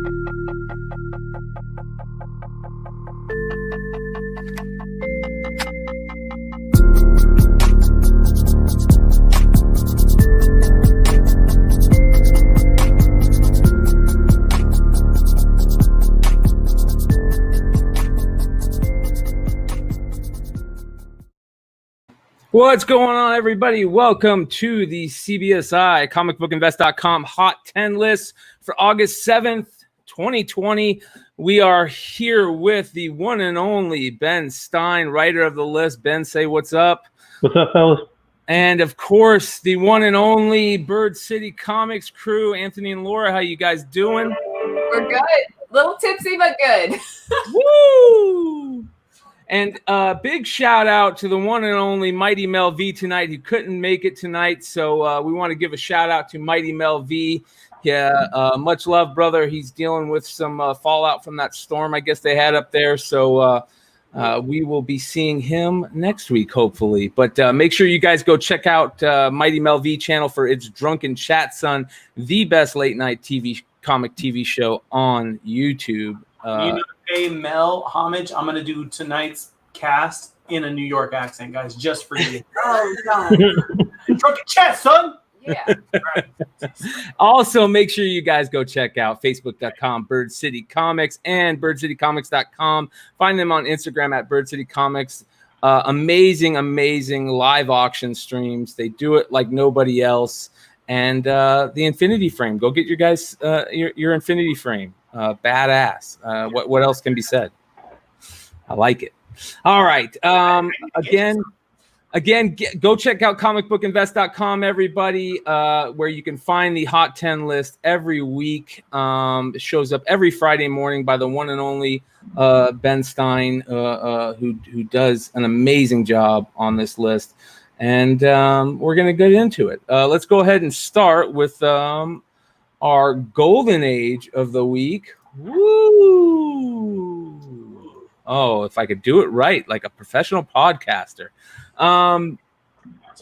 What's going on, everybody? Welcome to the CBSI comicbookinvest.com Hot 10 list for August 7th, 2020. We are here with the one and only Ben Stein, writer of the list. Ben, say what's up. What's up, fellas? And, of course, the one and only Bird City Comics crew, Anthony and Laura. How you guys doing? We're good. Little tipsy, but good. Woo! And big shout out to the one and only Mighty Mel V tonight, who couldn't make it tonight. So we want to give a shout out to Mighty Mel V. Yeah, much love, brother. He's dealing with some fallout from that storm, I guess they had up there. So we will be seeing him next week, hopefully. But make sure you guys go check out Mighty Mel V channel for its Drunken Chat Son, the best late night comic TV show on YouTube. Pay Mel homage. I'm going to do tonight's cast in a New York accent, guys, just for you. Oh, God. Drunken Chat, son. Yeah. Also, make sure you guys go check out facebook.com Bird City Comics and birdcitycomics.com. Find them on Instagram at Bird City Comics. Amazing live auction streams. They do it like nobody else. And the Infinity Frame. Go get your guys your Infinity Frame. Badass. What else can be said? I like it. All right. Again, go check out comicbookinvest.com, everybody, where you can find the Hot 10 list every week. It shows up every Friday morning by the one and only Ben Stein, who does an amazing job on this list. And we're going to get into it. Let's go ahead and start with our golden age of the week. Woo! Oh, if I could do it right, like a professional podcaster.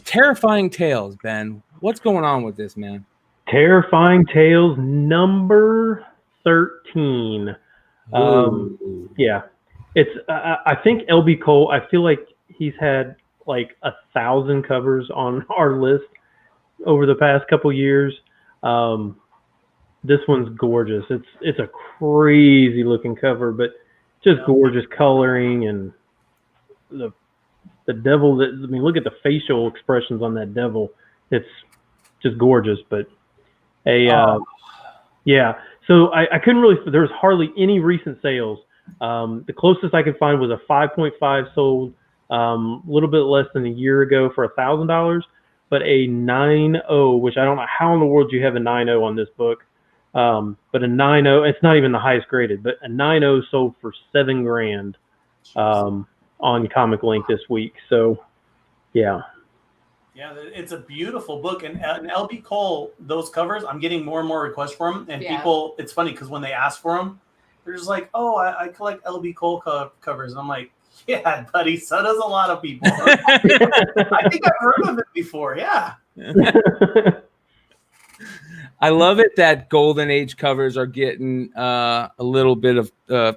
Terrifying Tales, Ben. What's going on with this, man? Terrifying Tales number 13. Yeah. It's I think LB Cole, I feel like he's had like 1,000 covers on our list over the past couple years. This one's gorgeous. It's a crazy looking cover, but just gorgeous coloring and the devil. Look at the facial expressions on that devil. It's just gorgeous. But yeah. So I couldn't really. There's hardly any recent sales. The closest I could find was a 5.5 sold a little bit less than a year ago for $1,000. But a 9.0, which I don't know how in the world you have a 9.0 on this book. But a 9.0, it's not even the highest graded, but a 9.0 sold for $7,000 on Comic Link this week. So, yeah. Yeah, it's a beautiful book. And LB Cole, those covers, I'm getting more and more requests for them. And people, it's funny because when they ask for them, they're just like, oh, I collect LB Cole covers. And I'm like, yeah, buddy, so does a lot of people. I think I've heard of it before. Yeah. I love it that Golden Age covers are getting a little bit of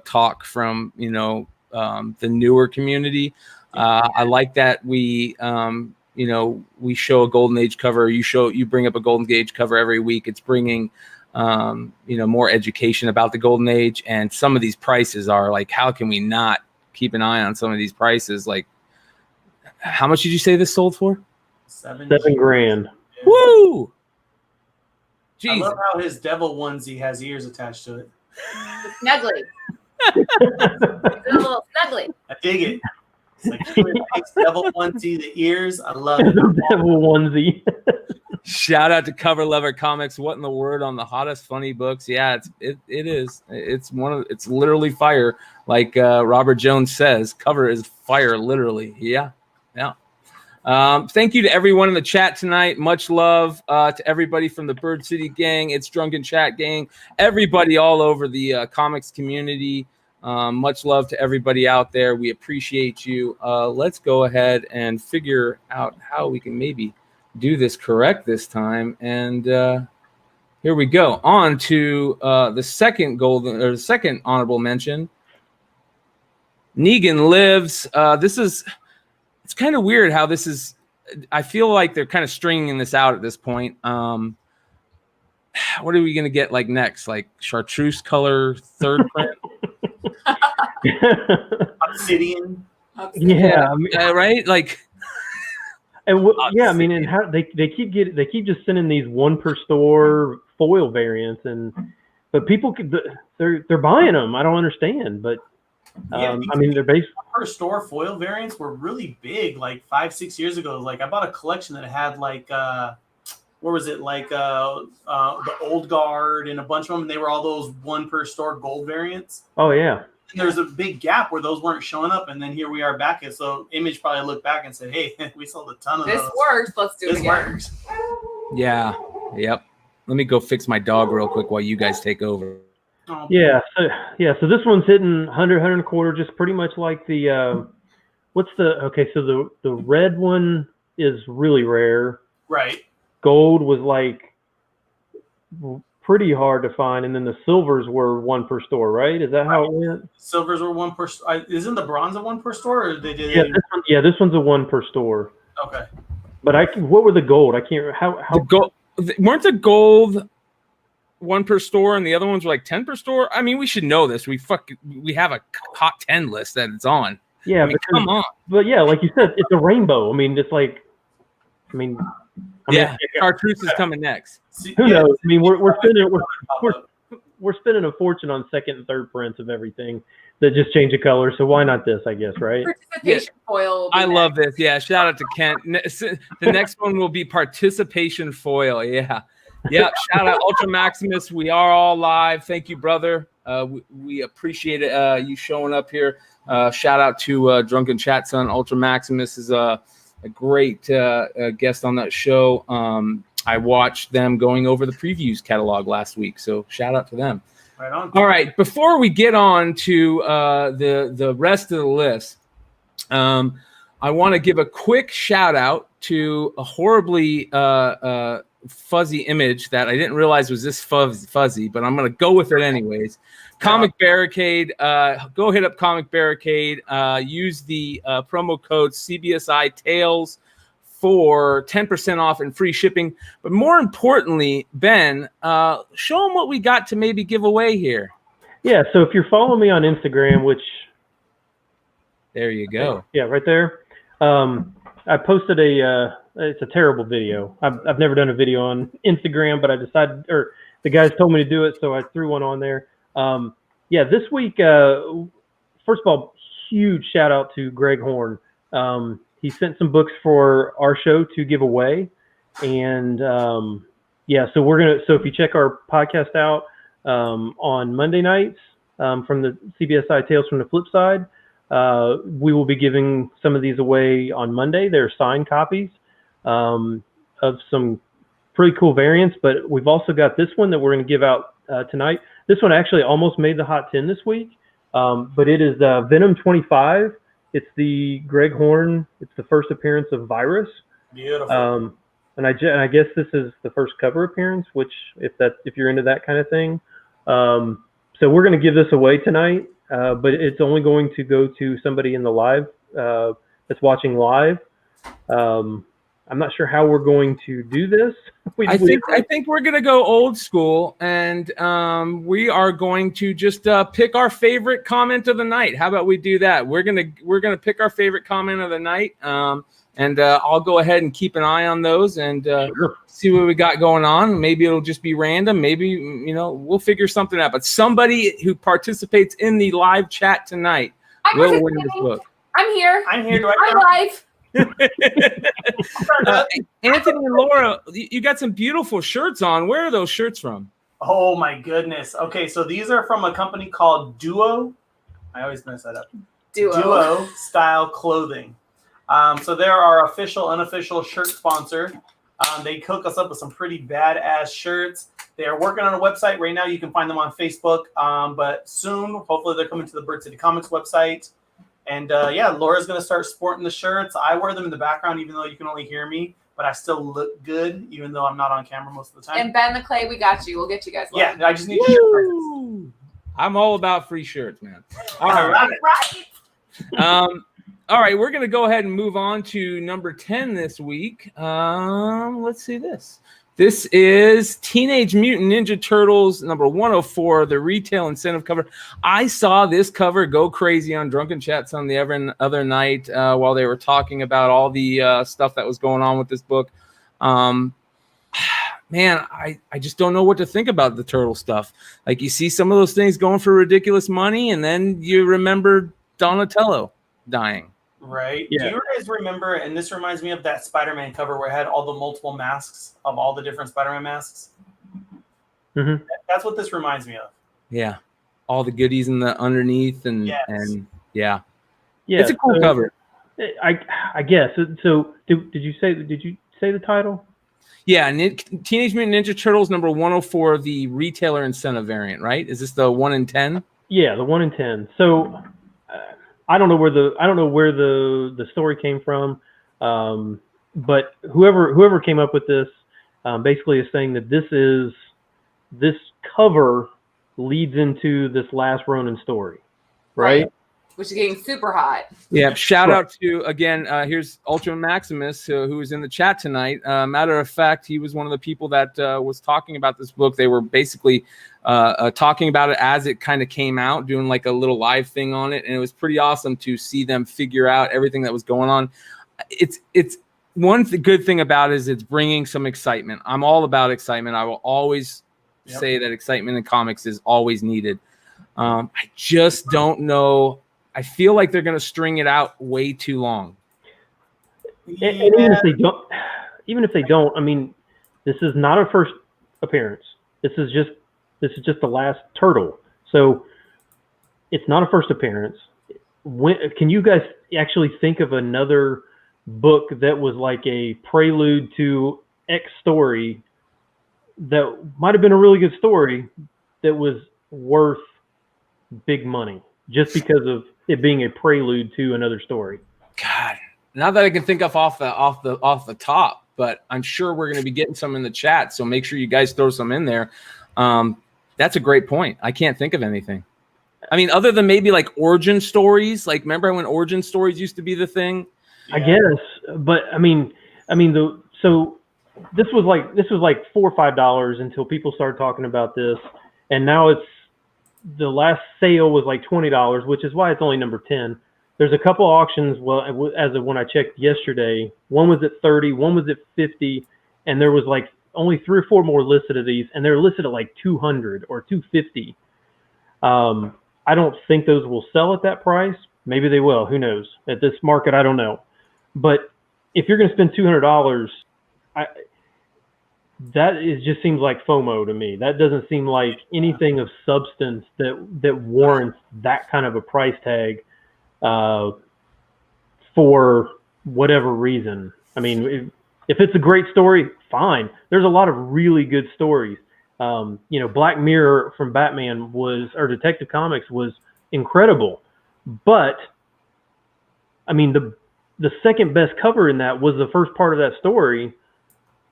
talk from, the newer community. I like that we show a Golden Age cover. You bring up a Golden Age cover every week. It's bringing, more education about the Golden Age. And some of these prices are like, how can we not keep an eye on some of these prices? Like, how much did you say this sold for? $7,000. Woo! Jeez. I love how his devil onesie has ears attached to it. Snuggly. It's a little snuggly. I dig it. It's like devil onesie, the ears. I love it. Devil onesie. Shout out to Cover Lover Comics. What in the word on the hottest funny books? Yeah, it is. It's literally fire. Like Robert Jones says, cover is fire, literally. Yeah. Thank you to everyone in the chat tonight. Much love to everybody from the Bird City gang. It's Drunken Chat gang. Everybody all over the comics community. Much love to everybody out there. We appreciate you. Let's go ahead and figure out how we can maybe do this correct this time. And here Here we go. On to the second honorable mention. Negan Lives. It's kind of weird how this is. I feel like they're kind of stringing this out at this point. What are we gonna get like next? Like chartreuse color third print? Obsidian. Yeah, I mean, right. Like, and yeah, I mean, and how they keep just sending these one per store foil variants, but people they're buying them. I don't understand, but I mean, they're based per store foil variants were really big like 5-6 years ago. Like I bought a collection that had like what was it, like the Old Guard and a bunch of them, and they were all those one per store gold variants. Oh yeah. And there's a big gap where those weren't showing up, and then here we are back. And so Image probably looked back and said, "Hey, we sold a ton of this those. works. Let's do it This again." works." yeah, yep. Let me go fix my dog real quick while you guys take over. Oh. Yeah, so this one's hitting 100, 100 and a quarter, just pretty much like the so the red one is really rare. Right. Gold was like pretty hard to find, and then the silvers were one per store, right? Is that how it went? Silvers were one per. Isn't the bronze a one per store? Or they did. This one's a one per store. Okay. But what were the gold? I can't. How The gold, weren't the gold one per store and the other ones were like 10 per store? I mean, we should know this. We have a hot 10 list that it's on. Yeah, I mean, come on. But yeah, like you said, it's a rainbow. I mean, it's like, chartreuse is coming next. Who knows? I mean, we're spending a fortune on second and third prints of everything that just change the color. So why not this? I guess, right? Participation foil. I love this. Yeah, shout out to Kent. The next one will be participation foil. Yeah. Yeah, shout out Ultra Maximus. We are all live. Thank you, brother. We appreciate it. You showing up here. Shout out to Drunken Chat Son. Ultra Maximus is a great guest on that show. I watched them going over the previews catalog last week, so shout out to them. Right on. All right, before we get on to the rest of the list, I want to give a quick shout out to a horribly fuzzy image that I didn't realize was this fuzzy, but I'm going to go with it anyways. Comic Barricade. Go hit up Comic Barricade. Use the promo code CBSI Tales for 10% off and free shipping. But more importantly, Ben, show them what we got to maybe give away here. Yeah, so if you're following me on Instagram, which... There you go. Yeah, right there. I posted it's a terrible video. I've never done a video on Instagram, but I decided, or the guys told me to do it, so I threw one on there. This week, first of all, huge shout out to Greg Horn. He sent some books for our show to give away. And so if you check our podcast out on Monday nights from the CBSI Tales from the Flipside, we will be giving some of these away on Monday. They're signed copies of some pretty cool variants, but we've also got this one that we're going to give out tonight. This one actually almost made the Hot 10 this week, but it is Venom 25. It's the Greg Horn. It's the first appearance of Virus. Beautiful. And I guess this is the first cover appearance, which if you're into that kind of thing. So we're going to give this away tonight, but it's only going to go to somebody in the live that's watching live. I'm not sure how we're going to do this. I think we're gonna go old school, and we are going to just pick our favorite comment of the night. How about we do that? We're gonna pick our favorite comment of the night, and I'll go ahead and keep an eye on those and see what we got going on. Maybe it'll just be random. Maybe we'll figure something out. But somebody who participates in the live chat tonight will win this book. I'm here. I'm live. Anthony and Laura, you got some beautiful shirts on. Where are those shirts from? Oh my goodness. Okay, so these are from a company called Duo. I always mess that up. Duo Style Clothing. So they're our official, unofficial shirt sponsor. They hook us up with some pretty badass shirts. They are working on a website right now. You can find them on Facebook, but soon, hopefully, they're coming to the Bird City Comics website. And Laura's going to start sporting the shirts. I wear them in the background, even though you can only hear me. but I still look good, even though I'm not on camera most of the time. And Ben McClay, we got you. We'll get you guys. Yeah, I just need your shirt. I'm all about free shirts, man. All right. All right, we're going to go ahead and move on to number 10 this week. Let's see this. This is Teenage Mutant Ninja Turtles number 104, the retail incentive cover. I saw this cover go crazy on Drunken Chats on the other night while they were talking about all the stuff that was going on with this book. Man, I just don't know what to think about the turtle stuff. Like, you see some of those things going for ridiculous money, and then you remember Donatello dying. Right. Yeah. Do you guys remember, and this reminds me of that Spider-Man cover where it had all the multiple masks of all the different Spider-Man masks? Mm-hmm. That's what this reminds me of. Yeah. All the goodies in the underneath and yeah. It's a cool cover. I guess. So did you say the title? Yeah, Teenage Mutant Ninja Turtles number 104, the retailer incentive variant, right? Is this the 1 in 10? Yeah, the 1 in 10. So I don't know where the story came from, but whoever came up with this basically is saying that this cover leads into this Last Ronin story, right? Which is getting super hot. Yeah. Shout out to, again, here's Ultra Maximus, who was in the chat tonight. Matter of fact, he was one of the people that was talking about this book. They were basically talking about it as it kind of came out, doing like a little live thing on it. And it was pretty awesome to see them figure out everything that was going on. It's one good thing about it is it's bringing some excitement. I'm all about excitement. I will always say that excitement in comics is always needed. I just don't know. I feel like they're going to string it out way too long. And even if they don't, I mean, this is not a first appearance. This is just the last turtle. So it's not a first appearance. Can you guys actually think of another book that was like a prelude to X story that might have been a really good story that was worth big money just because of it being a prelude to another story? God, not that I can think of off the top, but I'm sure we're going to be getting some in the chat. So make sure you guys throw some in there. That's a great point. I can't think of anything. I mean, other than maybe like origin stories. Like, remember when origin stories used to be the thing? I guess, but so this was like $4 or $5 until people started talking about this, and now the last sale was like $20, which is why it's only number 10. There's a couple auctions. Well, as of when I checked yesterday, one was at 30, one was at 50, and there was like only 3 or 4 more listed of these, and they're listed at like 200 or 250. I don't think those will sell at that price. Maybe they will. Who knows? At this market, I don't know. But if you're going to spend $200, just seems like FOMO to me. That doesn't seem like anything of substance that warrants that kind of a price tag for whatever reason. I mean, if it's a great story, fine. There's a lot of really good stories. Black Mirror from Batman or Detective Comics was incredible, but I mean the second best cover in that was the first part of that story.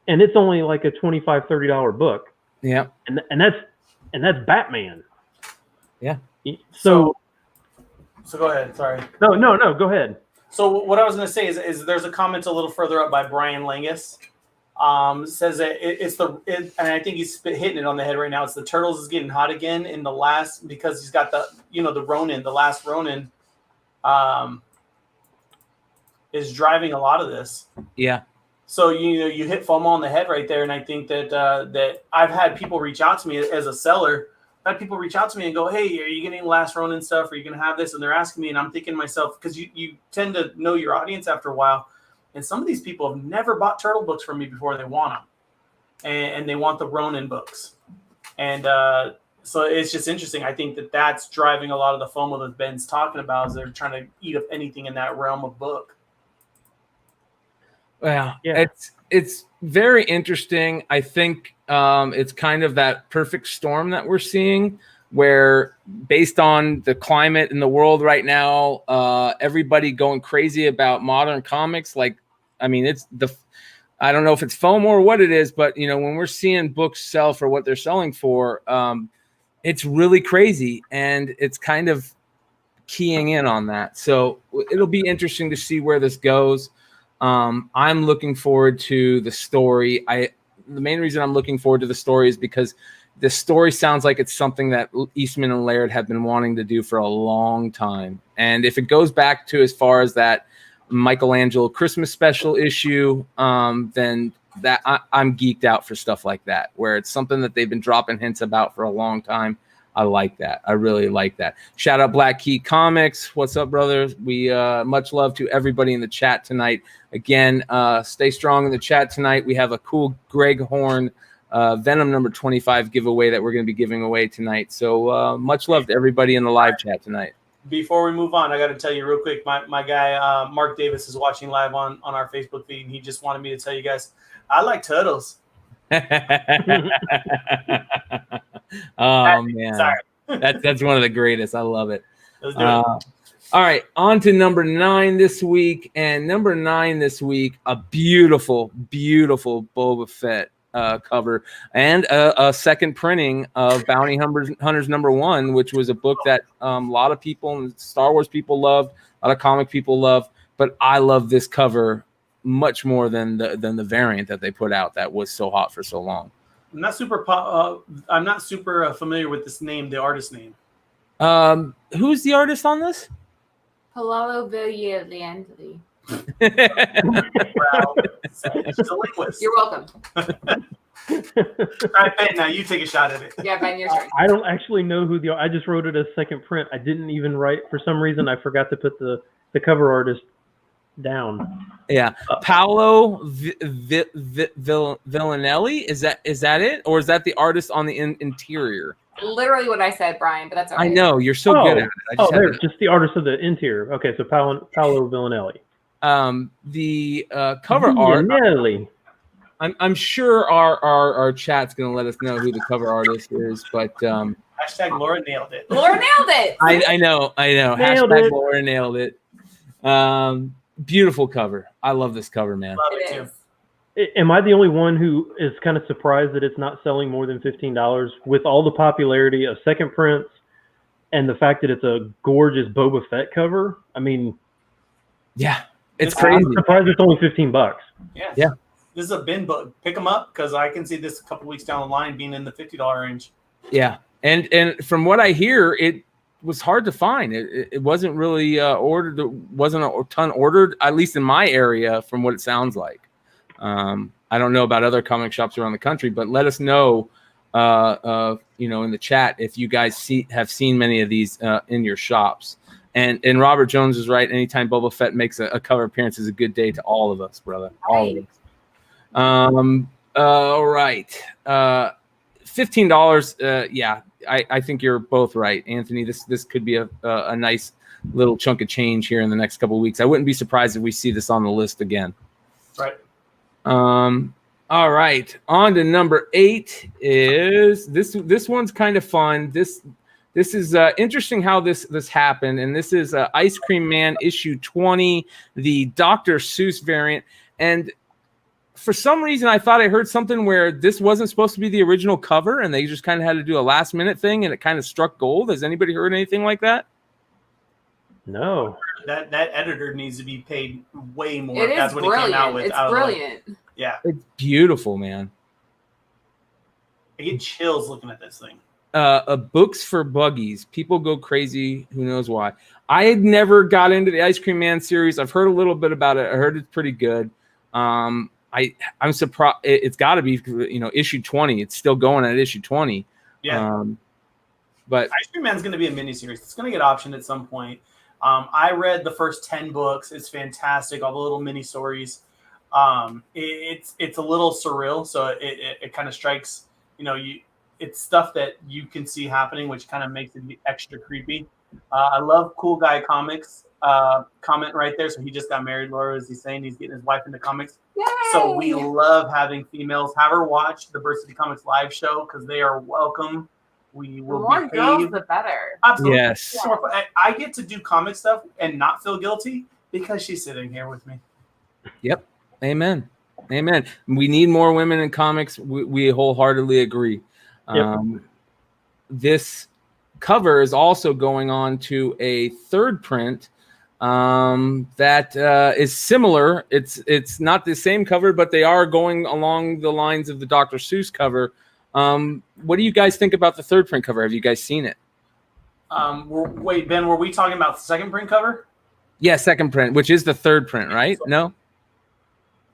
And it's only like a $25, $30 book. Yeah. And that's Batman. Yeah. So go ahead. Sorry. No, go ahead. So what I was going to say is there's a comment a little further up by Brian Langus. Says that and I think he's hitting it on the head right now. It's the Turtles is getting hot again in the last, because he's got the Ronin, the last Ronin, is driving a lot of this. Yeah. So you hit FOMO on the head right there, and I think that I've had people reach out to me as a seller. I've had people reach out to me and go, "Hey, are you getting Last Ronin stuff? Are you going to have this?" And they're asking me, and I'm thinking to myself, because you tend to know your audience after a while, and some of these people have never bought Turtle books from me before. They want them, and they want the Ronin books, and so it's just interesting. I think that's driving a lot of the FOMO that Ben's talking about, is they're trying to eat up anything in that realm of book. Well, yeah. It's very interesting. I think it's kind of that perfect storm that we're seeing, where based on the climate in the world right now, everybody going crazy about modern comics. Like, I mean, it's I don't know if it's FOMO or what it is, but when we're seeing books sell for what they're selling for, it's really crazy, and it's kind of keying in on that. So it'll be interesting to see where this goes. I'm looking forward to the story. The main reason I'm looking forward to the story is because the story sounds like it's something that Eastman and Laird have been wanting to do for a long time. And if it goes back to as far as that Michelangelo Christmas special issue, then that I'm geeked out for stuff like that, where it's something that they've been dropping hints about for a long time. I like that. I really like that. Shout out Black Key Comics. What's up, brothers? We much love to everybody in the chat tonight. Again, stay strong in the chat tonight. We have a cool Greg Horn Venom number 25 giveaway that we're going to be giving away tonight. So much love to everybody in the live chat tonight. Before we move on, I got to tell you real quick. My guy Mark Davis is watching live on our Facebook feed, and he just wanted me to tell you guys, I like turtles. Oh man, sorry. that's one of the greatest. I love it. Let's do it. All right, on to number 9 this week, and number 9 this week, a beautiful Boba Fett cover, and a second printing of Bounty Hunters number 1, which was a book that a lot of people, Star Wars people loved, a lot of comic people loved, but I love this cover much more than the variant that they put out that was so hot for so long. I'm not super familiar with this name, the artist name. Who's the artist on this? Palalo Villiandri. Well, she's a linguist. You're welcome. All right, Ben, now you take a shot at it. Yeah, Ben, your turn. I don't actually know who I just wrote it as second print. I didn't even write, for some reason, I forgot to put the cover artist down. Yeah, Paolo Villanelli. Is that it, or is that the artist on the interior? Literally what I said, Brian, but that's all right. I know you're so good at it. There's just the artist of the interior. Okay, so Paolo Villanelli. The cover art. I'm sure our chat's gonna let us know who the cover artist is, but hashtag Laura nailed it. Laura nailed it. I know. Hashtag Laura nailed it. Beautiful cover. I love this cover, man. Love it too. Am I the only one who is kind of surprised that it's not selling more than $15 with all the popularity of second prints and the fact that it's a gorgeous Boba Fett cover? I mean, yeah, it's crazy. I'm surprised it's only $15. Yeah. This is a bin book. Pick them up because I can see this a couple weeks down the line being in the $50 range. Yeah, and from what I hear, it was hard to find. It wasn't really ordered. It wasn't a ton ordered, at least in my area, from what it sounds like. I don't know about other comic shops around the country, but let us know, in the chat if you guys have seen many of these in your shops. And Robert Jones is right. Anytime Boba Fett makes a cover appearance is a good day to all of us, brother. All of us. All right. $15. Yeah, I think you're both right, Anthony. This could be a nice little chunk of change here in the next couple of weeks. I wouldn't be surprised if we see this on the list again. Right. All right, on to number 8 is this one's kind of fun. This is interesting how this happened, and this is Ice Cream Man issue 20, the Dr. Seuss variant. And for some reason, I thought I heard something where this wasn't supposed to be the original cover, and they just kind of had to do a last minute thing, and it kind of struck gold. Has anybody heard anything like that? No. That editor needs to be paid way more. It is That's what brilliant. It came out with. It's brilliant. Yeah. It's beautiful, man. I get chills looking at this thing. Books for buggies. People go crazy. Who knows why? I had never got into the Ice Cream Man series. I've heard a little bit about it. I heard it's pretty good. I'm surprised. It's got to be, issue 20. It's still going at issue 20. Yeah. But Ice Cream Man's going to be a miniseries. It's going to get optioned at some point. I read the first 10 books. It's fantastic. All the little mini stories. It's a little surreal. So it kind of strikes, it's stuff that you can see happening, which kind of makes it extra creepy. I love Cool Guy Comics comment right there. So he just got married, Laura, as he's saying. He's getting his wife into comics. Yay! So we love having females. Have her watch the Bird City Comics live show because they are welcome. We will the more behave. girls, the better. Absolutely. yes. I get to do comic stuff and not feel guilty because she's sitting here with me. Yep. Amen. Amen. We need more women in comics. We wholeheartedly agree. Yep. This cover is also going on to a third print that is similar. It's not the same cover, but they are going along the lines of the Dr. Seuss cover. What do you guys think about the third print cover? Have you guys seen it? Wait, Ben, were we talking about the second print cover? Yeah, second print, which is the third print, right? No?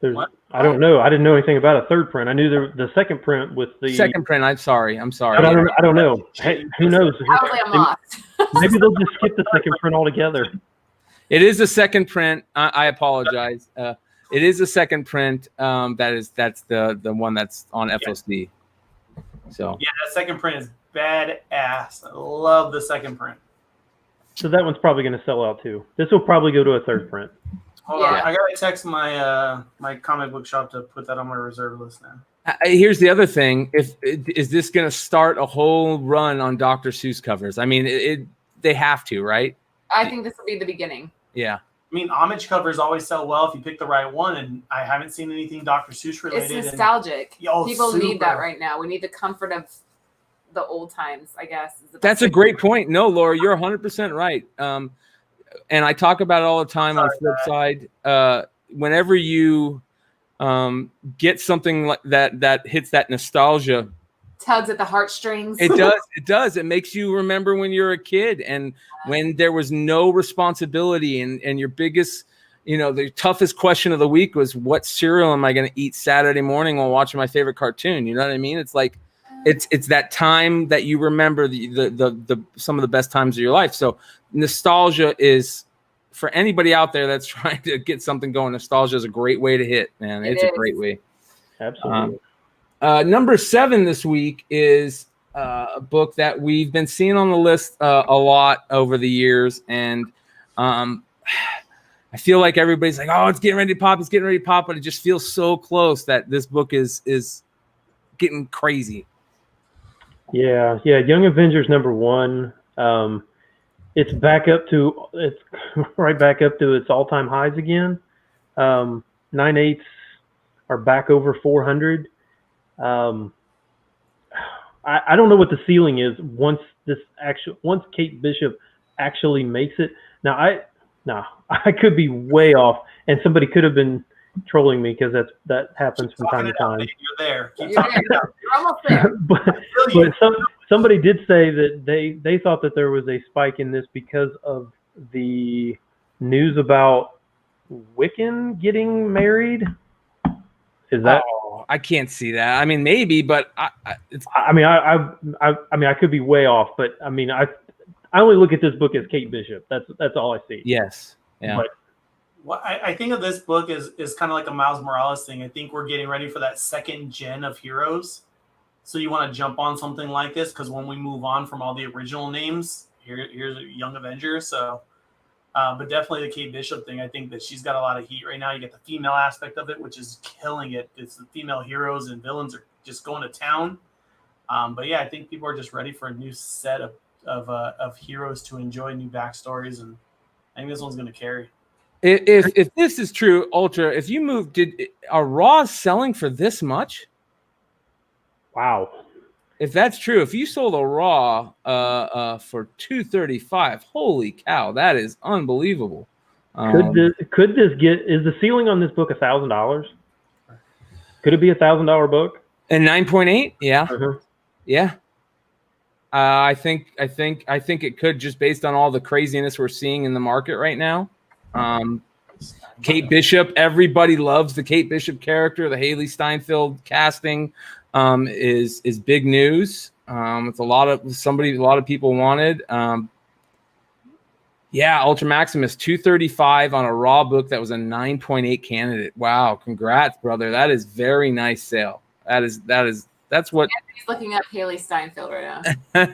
I don't know. I didn't know anything about a third print. I knew the second print with the second print. I'm sorry. But I don't know. Hey, who knows? Probably I'm lost. Maybe they'll just skip the second print altogether. It is a second print. I apologize. It is a second print. That's the one that's on FOC. So yeah, that second print is badass. I love the second print. So that one's probably going to sell out too. This will probably go to a third print. Hold on, I gotta text my my comic book shop to put that on my reserve list now. Here's the other thing: is this going to start a whole run on Dr. Seuss covers? I mean, they have to, right? I think this will be the beginning. Yeah. I mean, homage covers always sell well if you pick the right one, and I haven't seen anything Dr. Seuss related. It's nostalgic. People need that right now. We need the comfort of the old times, I guess. That's a great point. No, Laura, you're 100% right. And I talk about it all the time on Flipside. Whenever you get something like that hits that nostalgia, tugs at the heartstrings. It does. It does. It makes you remember when you're a kid and when there was no responsibility and your biggest, the toughest question of the week was, what cereal am I going to eat Saturday morning while watching my favorite cartoon? You know what I mean? It's like, it's that time that you remember the some of the best times of your life. So nostalgia is, for anybody out there that's trying to get something going, nostalgia is a great way to hit, man. It's a great way. Absolutely. Number 7 this week is a book that we've been seeing on the list a lot over the years. And I feel like everybody's like, oh, it's getting ready to pop. It's getting ready to pop. But it just feels so close that this book is getting crazy. Yeah. Young Avengers #1. It's right back up to its all-time highs again. 9/8 are back over 400. I don't know what the ceiling is once Kate Bishop actually makes it. Now I could be way off, and somebody could have been trolling me because that happens from time to time. You're there. You're almost there. but somebody did say that they thought that there was a spike in this because of the news about Wiccan getting married. Is that? Oh, I can't see that. I mean, maybe, but I could be way off, but I mean, I only look at this book as Kate Bishop. That's all I see. Yes. Yeah. But, well, I think of this book is kind of like a Miles Morales thing. I think we're getting ready for that second gen of heroes. So you want to jump on something like this because when we move on from all the original names, here's Young Avengers. So, but definitely the Kate Bishop thing. I think that she's got a lot of heat right now. You get the female aspect of it, which is killing it. It's the female heroes and villains are just going to town. But yeah, I think people are just ready for a new set of heroes to enjoy new backstories, and I think this one's going to carry. If this is true, Ultra, if you move, are Raw selling for this much? Wow. If that's true, if you sold a Raw for $235, holy cow, that is unbelievable. Could this get? Is the ceiling on this book $1,000? Could it be $1,000 book? And 9.8, yeah, yeah. I think it could, just based on all the craziness we're seeing in the market right now. Kate Bishop, everybody loves the Kate Bishop character. The Haley Steinfeld casting is big news. It's a lot of people wanted. Ultra Maximus 235 on a Raw book that was a 9.8 candidate. Wow, congrats, brother. That is very nice sale. That's what he's looking up Haley Steinfeld right now. I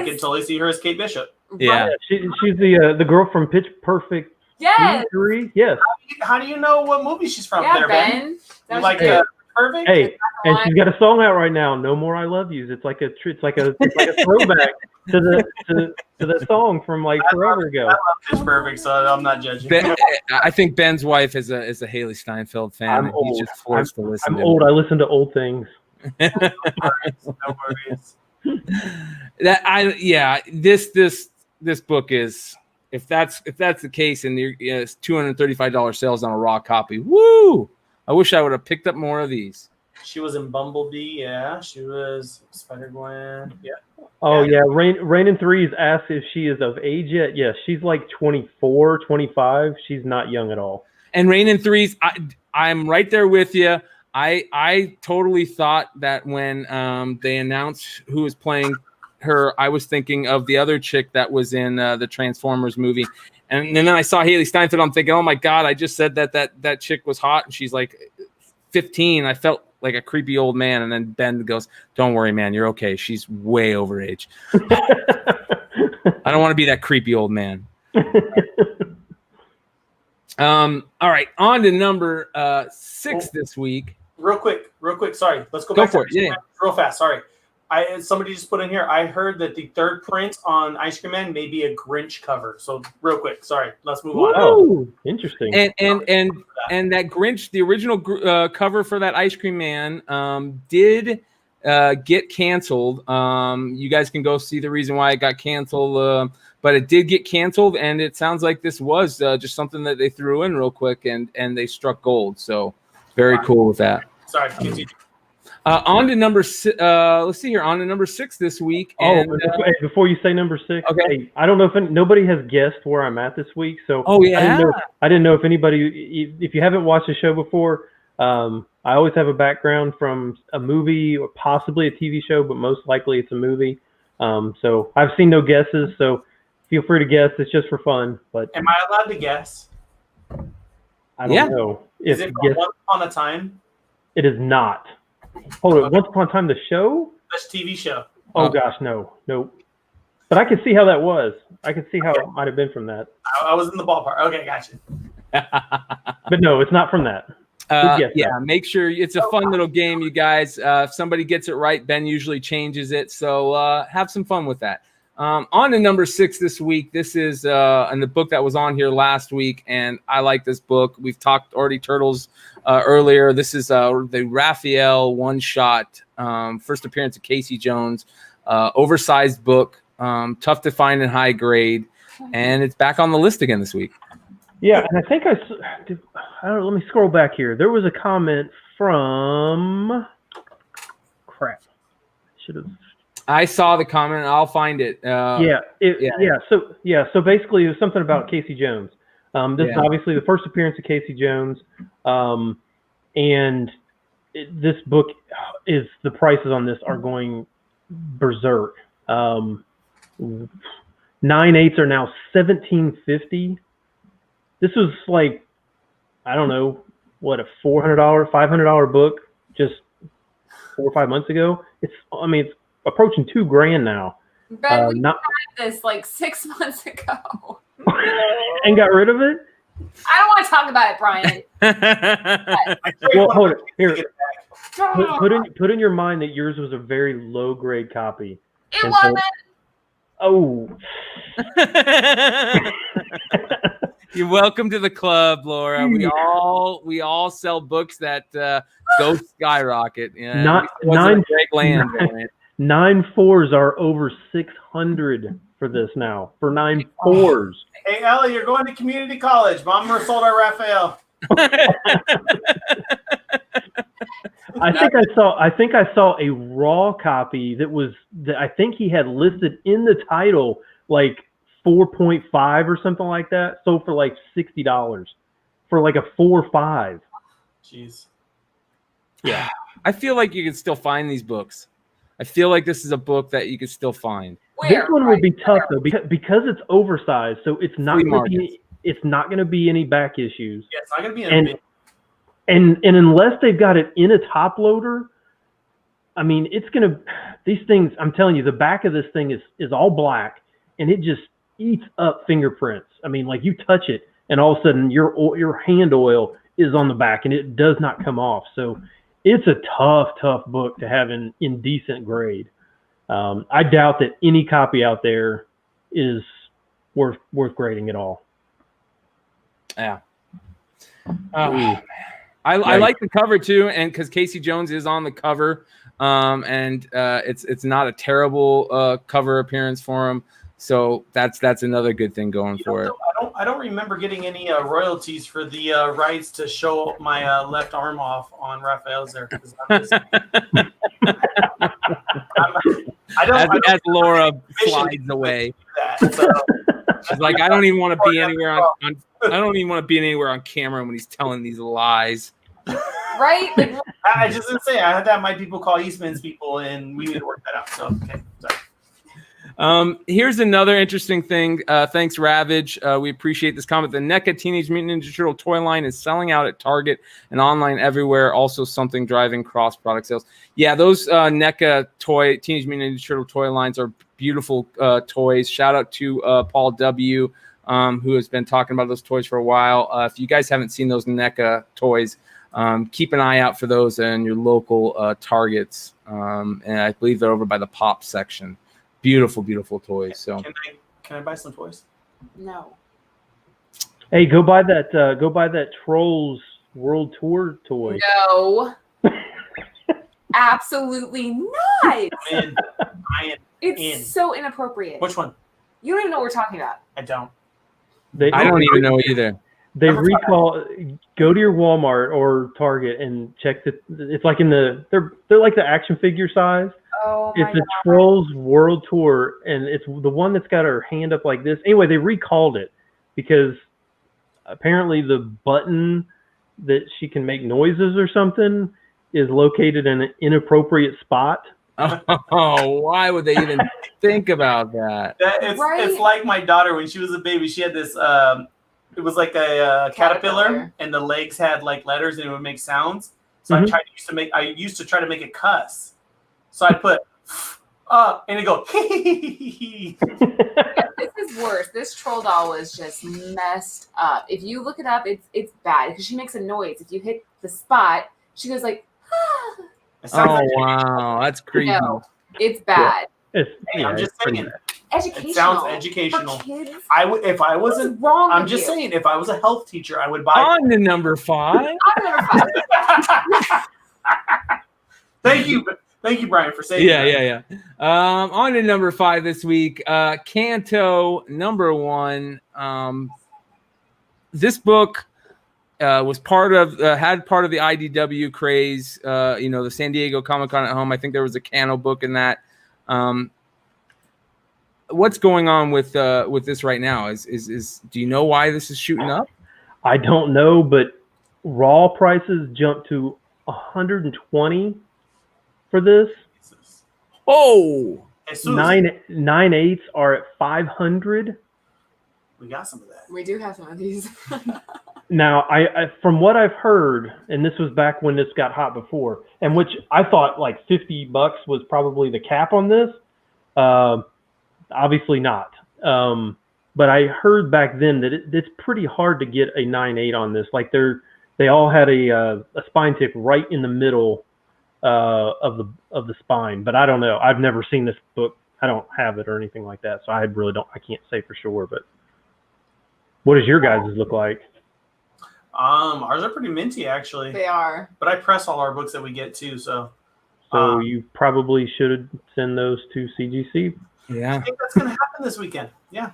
can totally see her as Kate Bishop. Yeah, she's the girl from Pitch Perfect. Yes. 3. Yes. How do you know what movie she's from? Yeah, there, Ben? Ben. Like perfect. Hey, and she's got a song out right now. No More I Love Yous. It's like a throwback to the song from like forever ago. I love Pitch Perfect, so I'm not judging. I think Ben's wife is a Haley Steinfeld fan. I'm and old. He's just forced to listen. I'm to old. it. I listen to old things. No worries. This book is, if that's the case, and it's $235 sales on a raw copy. Woo! I wish I would have picked up more of these. She was in Bumblebee, yeah. She was Spider-Gwen, yeah. Oh, yeah. Rain in Threes asked if she is of age yet. Yes, she's like 24, 25. She's not young at all. And Rain in Threes, I'm right there with you. I totally thought that when they announced who was playing her, I was thinking of the other chick that was in the Transformers movie. And then I saw Haley Steinfeld. I'm thinking, oh, my God, I just said that chick was hot. And she's like 15. I felt like a creepy old man. And then Ben goes, don't worry, man. You're okay. She's way over age. I don't want to be that creepy old man. All right. On to number 6 this week. Real quick. Sorry. Let's go Go back for to it. Yeah. real fast. Sorry. Somebody just put in here, I heard that the third print on Ice Cream Man may be a Grinch cover. So real quick, sorry, let's move on. Oh, interesting. And that Grinch, the original cover for that Ice Cream Man, did get canceled. You guys can go see the reason why it got canceled, but it did get canceled, and it sounds like this was just something that they threw in real quick, and they struck gold. So very cool with that. Sorry, continue. On to number 6. Let's see here. On to number 6 this week. And, before you say number 6, okay. Hey, I don't know if nobody has guessed where I'm at this week. So oh yeah, I didn't know if anybody. If you haven't watched the show before, I always have a background from a movie or possibly a TV show, but most likely it's a movie. So I've seen no guesses. So feel free to guess. It's just for fun. But am I allowed to guess? I don't know. Is it from Once Upon a Time? It is not. Hold on. Once Upon a Time, the show? This TV show. Oh gosh, no. But I can see how that was. I can see how it might have been from that. I was in the ballpark. Okay, gotcha. But no, it's not from that. Make sure it's a fun little game, you guys. If somebody gets it right, Ben usually changes it. So have some fun with that. On to number 6 this week. This is in the book that was on here last week, and I like this book. We've talked already Turtles earlier. This is the Raphael one-shot, first appearance of Casey Jones, oversized book, tough to find in high grade, and it's back on the list again this week. Yeah, and I think I don't know, let me scroll back here. There was a comment from I saw the comment. I'll find it. So basically, it was something about Casey Jones. This is obviously the first appearance of Casey Jones, and this book the prices on this are going berserk. 9/8 are now $17.50. This was like, I don't know, what, a $400, $500 book just 4 or 5 months ago. It's approaching $2,000 now. Ben, we had this like 6 months ago. And got rid of it? I don't want to talk about it, Brian. Well, hold it. Here. Put in your mind that yours was a very low grade copy. It wasn't. You're welcome to the club, Laura. We all sell books that go skyrocket. Yeah, 9 4s are over 600 for this now. For 9 4s. Hey Ellie, you're going to community college. Mom sold our Raphael. I think I saw a raw copy that I think he had listed in the title like 4.5 or something like that. Sold for like $60 for like a 4.5. Jeez. Yeah. I feel like you can still find these books. I feel like this is a book that you could still find. This one would be tough though because it's oversized, so it's not going to be any back issues. Yeah, it's not going to be any. And unless they've got it in a top loader, these things, I'm telling you, the back of this thing is all black and it just eats up fingerprints. Like you touch it and all of a sudden your hand oil is on the back and it does not come off. So it's a tough book to have in decent grade. I doubt that any copy out there is worth grading at all. Yeah. I like the cover too, and because Casey Jones is on the cover, and it's not a terrible cover appearance for him. So that's another good thing going for it. I don't remember getting any royalties for the rights to show my left arm off on Raphael's there. As Laura slides away, she's like, I don't even want to be anywhere on I don't even want to be anywhere on camera when he's telling these lies. Right? Like, I just didn't say. I had that my people call Eastman's people, and we need to work that out. So okay, sorry. Here's another interesting thing. Thanks, Ravage. We appreciate this comment. The NECA Teenage Mutant Ninja Turtle toy line is selling out at Target and online everywhere. Also, something driving cross-product sales. Yeah, those NECA Teenage Mutant Ninja Turtle toy lines are beautiful toys. Shout out to Paul W., who has been talking about those toys for a while. If you guys haven't seen those NECA toys, keep an eye out for those in your local Targets. And I believe they're over by the Pop section. Beautiful toys. So can I buy some toys? no. Hey, go buy that Trolls World Tour toy. No. Absolutely not. It's so inappropriate. Which one? You don't even know what we're talking about. I don't. I don't even know either. They recall. Go to your Walmart or Target and check the. It's like they're like the action figure size. Oh my It's a God. Trolls World Tour, and it's the one that's got her hand up like this. Anyway, they recalled it because apparently the button that she can make noises or something is located in an inappropriate spot. Oh, why would they even think about that? It's like my daughter when she was a baby. She had this. It was like a caterpillar, and the legs had like letters, and it would make sounds. So I used to try to make it cuss. So I put and it go. This is worse. This troll doll was just messed up. If you look it up, it's bad because she makes a noise. If you hit the spot, she goes like. Oh wow, that's creepy. No, it's bad. I'm just saying. Educational. It sounds educational. For kids. If I wasn't wrong. I'm just saying, if I was a health teacher, I would buy. On to number 5. Thank you, Brian, for saying. Yeah. On to number 5 this week. Canto, number 1. This book was had part of the IDW craze. The San Diego Comic-Con at Home. I think there was a Canto book in that. What's going on with this right now? Is do you know why this is shooting up? I don't know, but raw prices jumped to $120 for this. Oh, 9/8 are at $500. We got some of that. We do have some of these. Now, I from what I've heard, and this was back when this got hot before, and which I thought like $50 was probably the cap on this. Obviously not. But I heard back then that it's pretty hard to get a 9/8 on this. Like they all had a spine tip right in the middle of the spine. But I don't know. I've never seen this book. I don't have it or anything like that, so I can't say for sure. But what does your guys' look like? Ours are pretty minty actually. They are. But I press all our books that we get too, so. So you probably should send those to CGC. Yeah. I think that's going to happen this weekend. Yeah.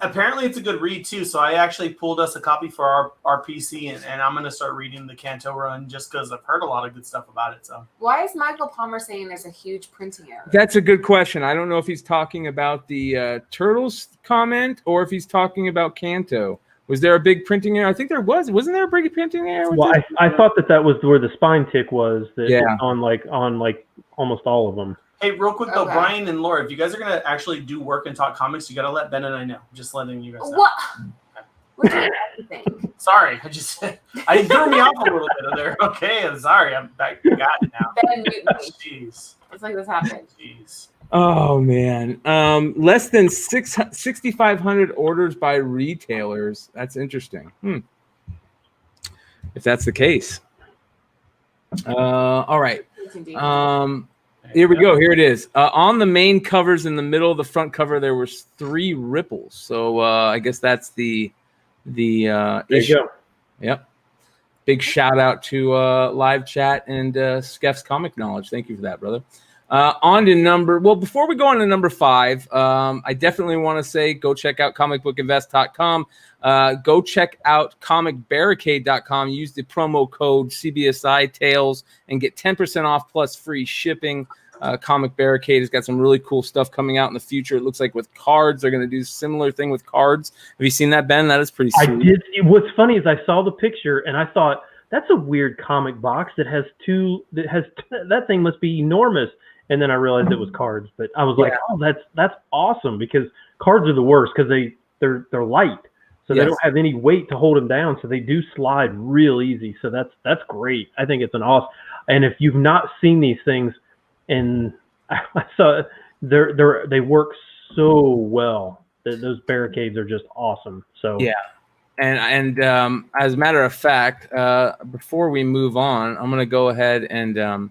Apparently it's a good read too. So I actually pulled us a copy for our PC, and I'm going to start reading the Canto run just because I've heard a lot of good stuff about it. So why is Michael Palmer saying there's a huge printing error? That's a good question. I don't know if he's talking about the Turtles comment or if he's talking about Canto. Was there a big printing error? I think there was. Wasn't there a big printing error? Well, I thought that was where the spine tick was. On like almost all of them. Hey, real quick though, Brian and Laura, if you guys are gonna actually do work and talk comics, you gotta let Ben and I know. Just letting you guys know. What? We're doing everything. Sorry, I threw me off a little bit there. Okay, I'm sorry. I'm back. Got it now. Ben, Jeez. It's like this happened. Jeez. Oh man, less than 6,500 orders by retailers. That's interesting. If that's the case, All right. Here we go. Here it is. On the main covers in the middle of the front cover, there was 3 ripples. So I guess that's the There issue. you go. Yep. Big shout out to live chat and Skeff's comic knowledge. Thank you for that, brother. On to before we go on to number 5, I definitely want to say go check out comicbookinvest.com. Go check out comicbarricade.com. Use the promo code CBSI Tales and get 10% off plus free shipping. Comic Barricade has got some really cool stuff coming out in the future. It looks like with cards, they're going to do a similar thing with cards. Have you seen that, Ben? That is pretty sweet. I did. What's funny is I saw the picture and I thought, that's a weird comic box that has that thing must be enormous. And then I realized it was cards, but I was like, oh, that's awesome, because cards are the worst because they're light. So they don't have any weight to hold them down. So they do slide real easy. So that's great. I think it's an awesome. And if you've not seen these things, and I saw they work so well. Those barricades are just awesome. So yeah. And as a matter of fact, before we move on, I'm going to go ahead and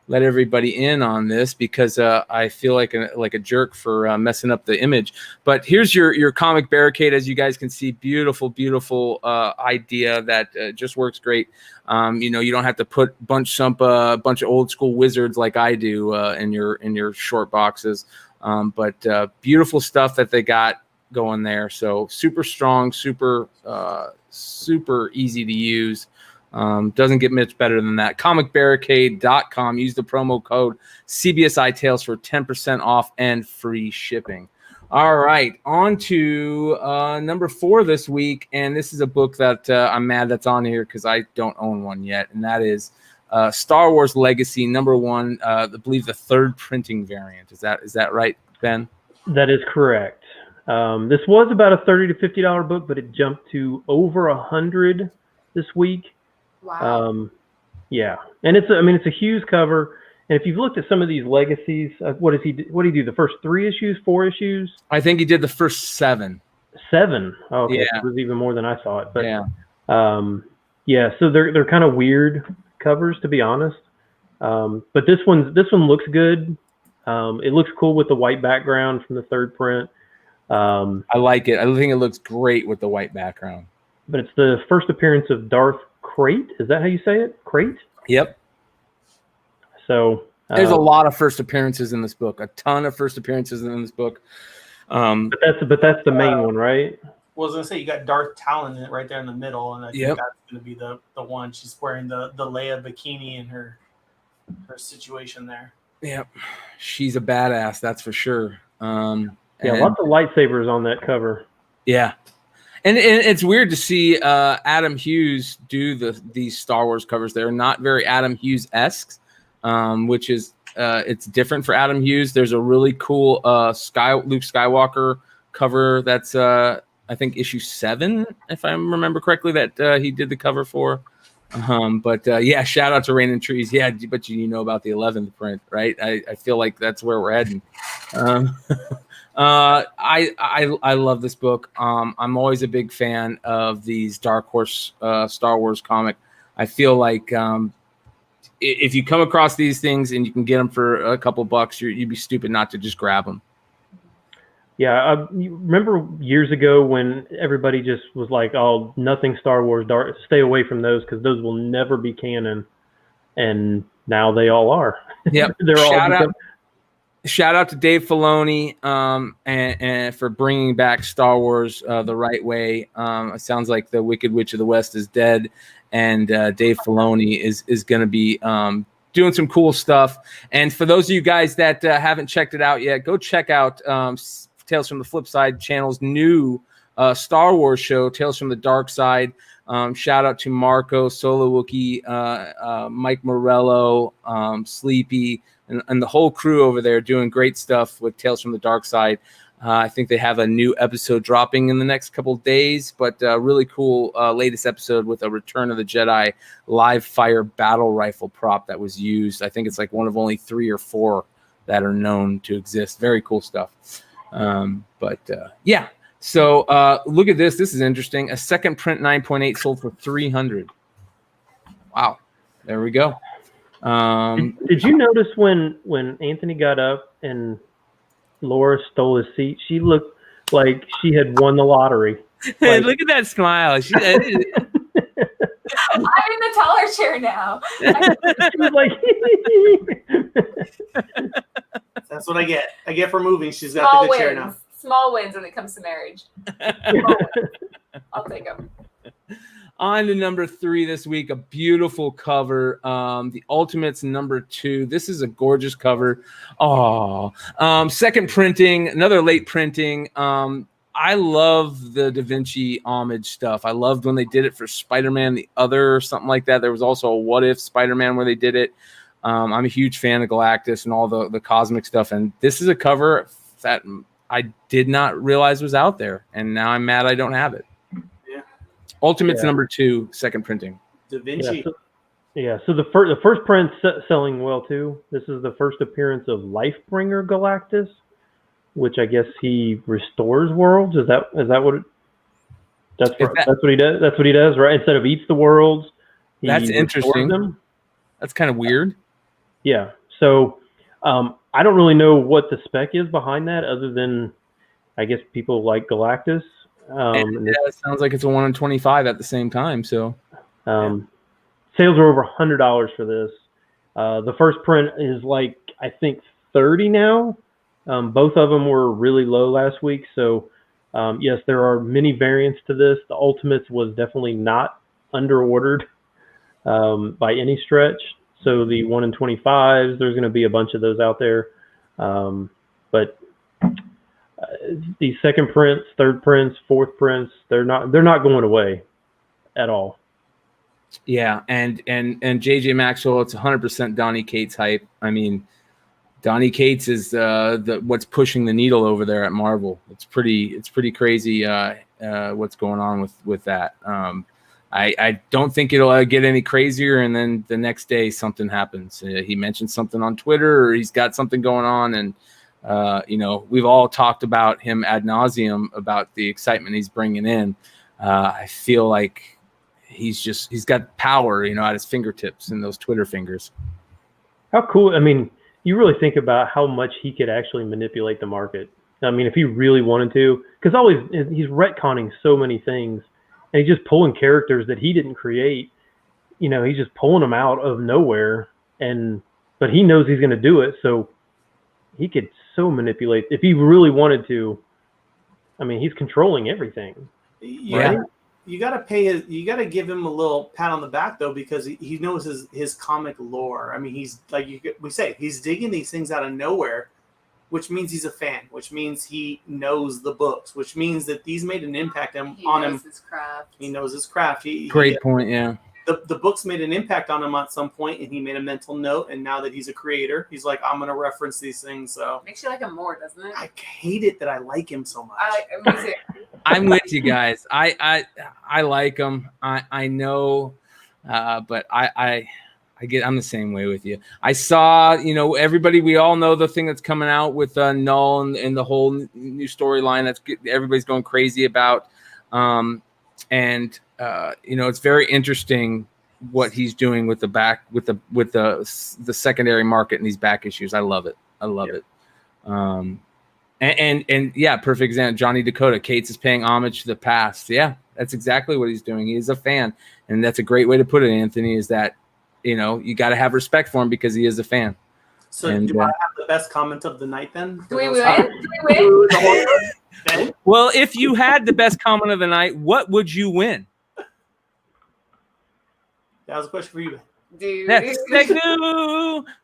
let everybody in on this, because I feel like a jerk for messing up the image. But here's your comic Barricade. As you guys can see, beautiful idea that just works great. You don't have to put a bunch of old school wizards like I do in your short boxes. But beautiful stuff that they got going there. So super strong, super easy to use. Doesn't get much better than that. Comicbarricade.com. Use the promo code CBSI Tales for 10% off and free shipping. All right, on to number 4 this week, and this is a book that I'm mad that's on here because I don't own one yet, and that is Star Wars Legacy #1. I believe the 3rd printing variant. Is that right, Ben? That is correct. This was about a $30 to $50 book, but it jumped to over $100 this week. Wow. Yeah, and it's a huge cover. And if you've looked at some of these legacies, what did he do? The first 3 issues, 4 issues? I think he did the first 7. 7. Oh, okay, yeah. It was even more than I thought. But yeah. So they're kind of weird covers, to be honest. But this one looks good. It looks cool with the white background from the 3rd print. I like it. I think it looks great with the white background. But it's the first appearance of Darth Crate. Is that how you say it? Crate? Yep. So there's a lot of first appearances in this book. A ton of first appearances in this book. But that's the main one, right? Well, I was gonna say you got Darth Talon right there in the middle, and I think that's gonna be the one. She's wearing the Leia bikini in her situation there. Yep, she's a badass, that's for sure. Lots of lightsabers on that cover. Yeah. And it's weird to see Adam Hughes do these Star Wars covers. They're not very Adam Hughes-esque, which is it's different for Adam Hughes. There's a really cool Luke Skywalker cover that's I think issue 7, if I remember correctly, that he did the cover for. But shout out to Rain and Trees. Yeah, but you know about the 11th print, right? I feel like that's where we're heading. I love this book. I'm always a big fan of these Dark Horse Star Wars comic. I feel like if you come across these things and you can get them for a couple bucks, you'd be stupid not to just grab them. Yeah, you remember years ago when everybody just was like, "Oh, nothing Star Wars, stay away from those because those will never be canon," and now they all are. Yep. They're Shout out to Dave Filoni and for bringing back Star Wars the right way. It sounds like the Wicked Witch of the West is dead, and Dave Filoni is going to be doing some cool stuff. And for those of you guys that haven't checked it out yet, go check out Tales from the Flipside channel's new Star Wars show, Tales from the Dark Side. Shout out to Marco, Solo Wookie, Mike Morello, Sleepy, and the whole crew over there doing great stuff with Tales from the Dark Side. I think they have a new episode dropping in the next couple of days, but really cool latest episode with a Return of the Jedi live fire battle rifle prop that was used. I think it's like one of only 3 or 4 that are known to exist. Very cool stuff. So look at this. This is interesting. A second print 9.8 sold for $300. Wow. There we go. Did you notice when Anthony got up and Laura stole his seat? She looked like she had won the lottery. Like, look at that smile. I'm in the taller chair now. she was like, That's what I get. I get for moving. She's got the good chair now. Small wins when it comes to marriage. I'll take them. On to number 3 this week, a beautiful cover. The Ultimates number 2. This is a gorgeous cover. Oh, second printing, another late printing. I love the Da Vinci homage stuff. I loved when they did it for Spider-Man, the Other, or something like that. There was also a What If Spider-Man where they did it. I'm a huge fan of Galactus and all the cosmic stuff. And this is a cover that I did not realize was out there. And now I'm mad I don't have it. Yeah. Ultimates number 2, second printing. Da Vinci. So the first print's selling well too. This is the first appearance of Lifebringer Galactus, which I guess he restores worlds. Is that what? That's what he does. That's what he does, right? Instead of eats the worlds, that's interesting. Them. That's kind of weird. Yeah. So I don't really know what the spec is behind that, other than I guess people like Galactus. It sounds like it's a 1 in 25 at the same time. So sales are over $100 for this. The first print is like I think 30 now. Both of them were really low last week. So yes, there are many variants to this. The Ultimates was definitely not under ordered by any stretch. So the 1 in 25s, there's going to be a bunch of those out there. But the second prints, third prints, fourth prints, they're not going away at all. Yeah, and JJ Maxwell, it's 100% Donny Cates hype. I mean, Donny Cates is what's pushing the needle over there at Marvel. It's pretty crazy what's going on with that. I don't think it'll get any crazier, and then the next day something happens. He mentioned something on Twitter, or he's got something going on, and we've all talked about him ad nauseum about the excitement he's bringing in. I feel like he's got power, at his fingertips and those Twitter fingers. How cool! I mean, you really think about how much he could actually manipulate the market. I mean, if he really wanted to, because he's retconning so many things, and he's just pulling characters that he didn't create. He's just pulling them out of nowhere, but he knows he's going to do it, so he could so manipulate if he really wanted to. I mean, he's controlling everything. Yeah. Right? You gotta give him a little pat on the back though, because he knows his comic lore. I mean, he's like he's digging these things out of nowhere, which means he's a fan, which means he knows the books, which means that these made an impact on him. He knows his craft. Great point. Yeah. The books made an impact on him at some point, and he made a mental note. And now that he's a creator, he's like, I'm going to reference these things. So makes you like him more, doesn't it? I hate it that I like him so much. I'm with you guys. I like him. I know, but I'm the same way with you. I saw, everybody. We all know the thing that's coming out with Null and the whole new storyline that's everybody's going crazy about. It's very interesting what he's doing with the secondary market and these back issues. I love it. And yeah, perfect example. Johnny Dakota, Cates is paying homage to the past. Yeah, that's exactly what he's doing. He is a fan, and that's a great way to put it, Anthony. Is that you got to have respect for him because he is a fan. So do I have the best comment of the night then? Do we win? Well, if you had the best comment of the night, what would you win? That was a question for you.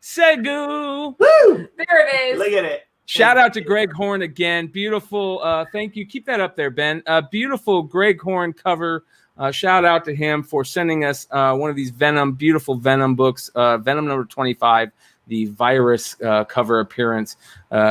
Segu. Woo! There it is. Look at it. Shout out to Greg Horn again. Beautiful. Thank you. Keep that up there, Ben. Beautiful Greg Horn cover. Shout out to him for sending us one of these beautiful Venom books. Venom number 25, the virus cover appearance.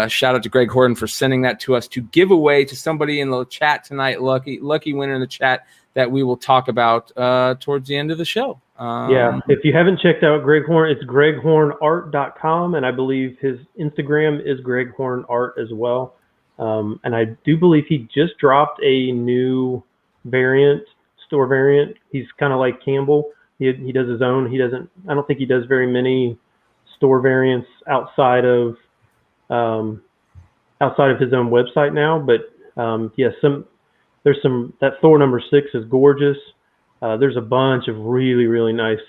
Shout out to Greg Horton for sending that to us to give away to somebody in the chat tonight. Lucky winner in the chat that we will talk about towards the end of the show. If you haven't checked out Greg Horn, it's greghornart.com, and I believe his Instagram is greghornart as well. And I do believe he just dropped a new store variant. He's kind of like Campbell, He does his own. I don't think he does very many store variants outside of his own website now. But that Thor number 6 is gorgeous. There's a bunch of really, really nice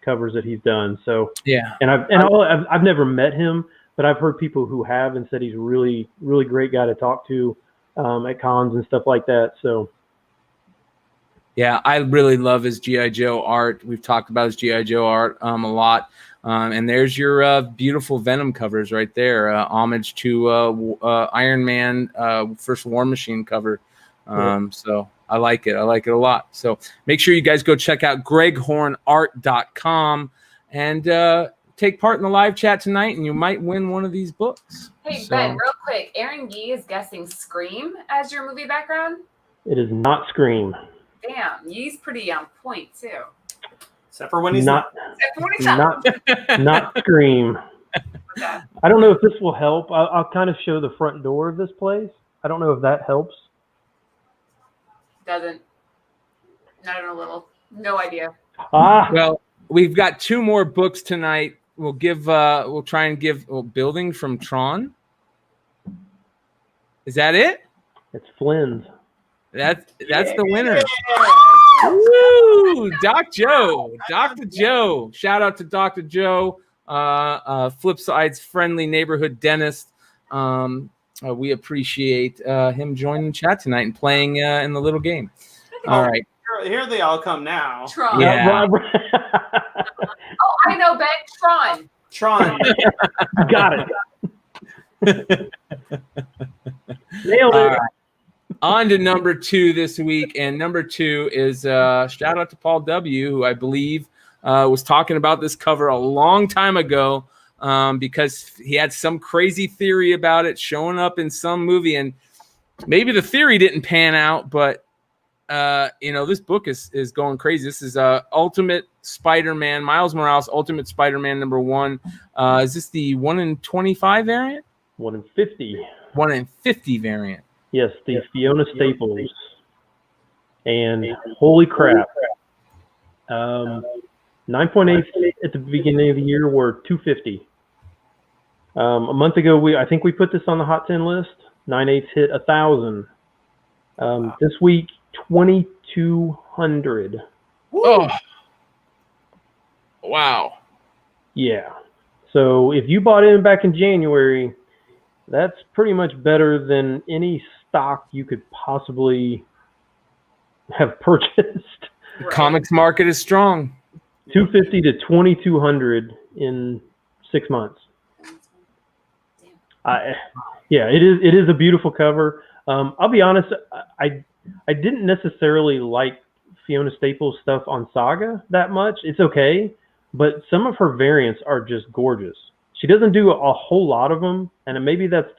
covers that he's done. So yeah, and I've never met him, but I've heard people who have and said he's a really, really great guy to talk to at cons and stuff like that. So yeah, I really love his G.I. Joe art. We've talked about his G.I. Joe art a lot. And there's your beautiful Venom covers right there. Homage to Iron Man first War Machine cover. So I like it. I like it a lot. So make sure you guys go check out greghornart.com and take part in the live chat tonight, and you might win one of these books. Hey, Ben, real quick. Aaron Gee is guessing Scream as your movie background. It is not Scream. Damn, Yee's pretty on point, too. Except for when he's not Scream. Okay. I don't know if this will help. I'll kind of show the front door of this place. I don't know if that helps. Doesn't. Not even a little. No idea. Well, we've got 2 more books tonight. We'll try and give Building from Tron. Is that it? It's Flynn's. That's the winner. Woo! Doc Joe. Dr. Joe. Shout out to Dr. Joe, Flipside's friendly neighborhood dentist. We appreciate him joining the chat tonight and playing in the little game. All right. Here they all come now. Tron. Yeah. Oh, I know, Ben. Tron. Got it. Nailed it. Right. On to number 2 this week, and number 2 is shout out to Paul W., who I believe was talking about this cover a long time ago because he had some crazy theory about it showing up in some movie, and maybe the theory didn't pan out, but this book is going crazy. This is Ultimate Spider-Man, Miles Morales, Ultimate Spider-Man number 1. Is this the 1 in 25 variant? 1 in 50. 1 in 50 variant. Yes, the Fiona Staples. And holy crap. 9.8 at the beginning of the year were 250. A month ago, I think we put this on the Hot 10 list. 9/8 hit 1,000. This week, 2,200. Oh, wow. Yeah. So if you bought in back in January, that's pretty much better than any stock you could possibly have purchased. The comics market is strong. 250 to 2,200 in 6 months. It is a beautiful cover. I'll be honest, I didn't necessarily like Fiona Staples stuff on Saga that much. It's okay, but some of her variants are just gorgeous. She doesn't do a whole lot of them, and maybe that's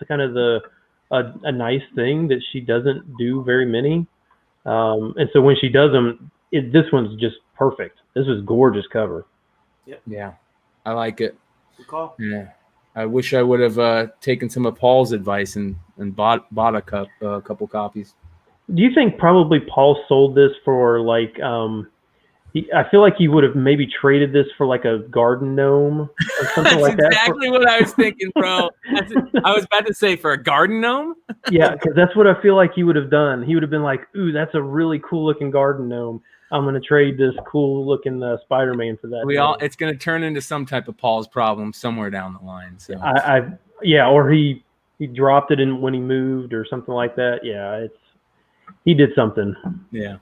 a nice thing that she doesn't do very many. And so when she does them, this one's just perfect. This is a gorgeous cover. Yeah, I like it. Good call. Yeah, I wish I would have taken some of Paul's advice and bought a couple copies. Do you think probably Paul sold this for like? I feel like he would have maybe traded this for like a garden gnome or something like that. That's exactly what I was thinking, bro. I was about to say for a garden gnome. Yeah, because that's what I feel like he would have done. He would have been like, "Ooh, that's a really cool looking garden gnome. I'm going to trade this cool looking Spider-Man for that." It's going to turn into some type of Paul's problem somewhere down the line. So or he dropped it when he moved or something like that. Yeah, he did something. Yeah,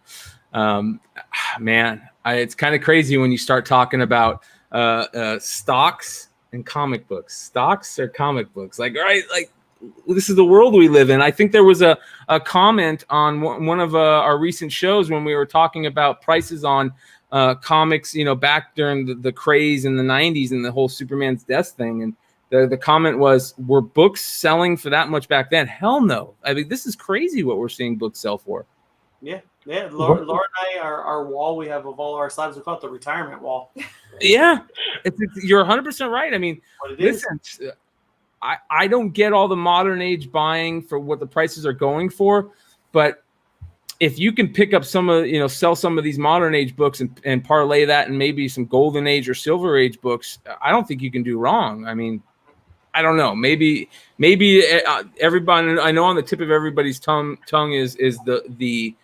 man. It's kind of crazy when you start talking about stocks and comic books. Stocks or comic books? Like, right? Like, this is the world we live in. I think there was a comment on one of our recent shows when we were talking about prices on comics, back during the craze in the 90s and the whole Superman's death thing. And the comment was, were books selling for that much back then? Hell no. I mean, this is crazy what we're seeing books sell for. Yeah. Laura and I, our wall we have of all our slabs, we call it the retirement wall. Yeah, you're 100% right. I mean, listen, I don't get all the modern age buying for what the prices are going for, but if you can pick up some of, sell some of these modern age books and parlay that and maybe some golden age or silver age books, I don't think you can do wrong. I mean, I don't know. Maybe everybody, I know on the tip of everybody's tongue is the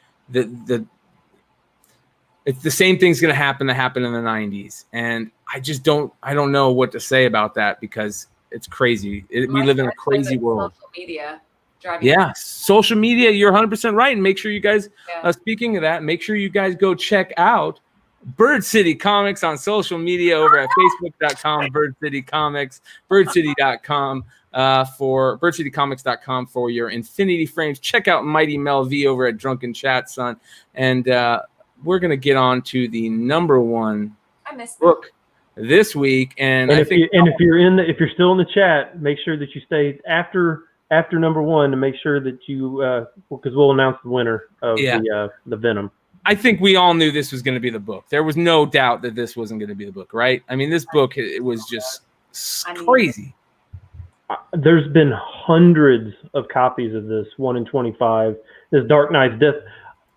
it's the same thing's going to happen in the 90s. And I don't know what to say about that because it's crazy. We live in a crazy world. Social media. Social media. You're 100% right. And make sure you guys, speaking of that, make sure you guys go check out Bird City Comics on social media over at facebook.com, Bird City Comics, birdcity.com, for birdcitycomics.com for your Infinity Frames. Check out Mighty Mel V over at Drunken Chat, son. And we're going to get on to the number one book this week. And if you're still in the chat, make sure that you stay after number one to make sure that you, because we'll announce the winner of the Venom. I think we all knew this was going to be the book. There was no doubt that this wasn't going to be the book, right? I mean, this book, it was just crazy. There's been hundreds of copies of this, 1 in 25. This Dark Knight's Death.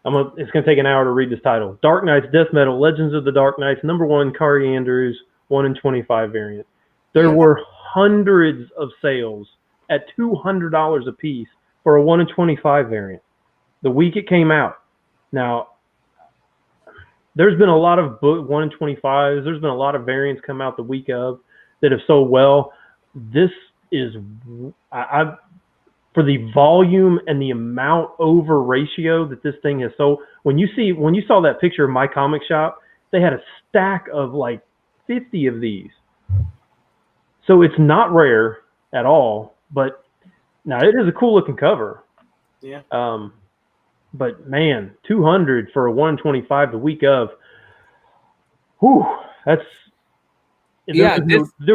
It's going to take an hour to read this title. Dark Knight's Death Metal, Legends of the Dark Knights, number 1, Kaare Andrews, 1 in 25 variant. There were hundreds of sales at $200 a piece for a 1 in 25 variant the week it came out. Now, there's been a lot of 1 in 25s. There's been a lot of variants come out the week of that have sold well. This is, for the volume and the amount over ratio that this thing has sold. When you saw that picture of my comic shop, they had a stack of like 50 of these. So it's not rare at all, but now it is a cool looking cover. Yeah. But man, 200 for a 125 the week of, whew, there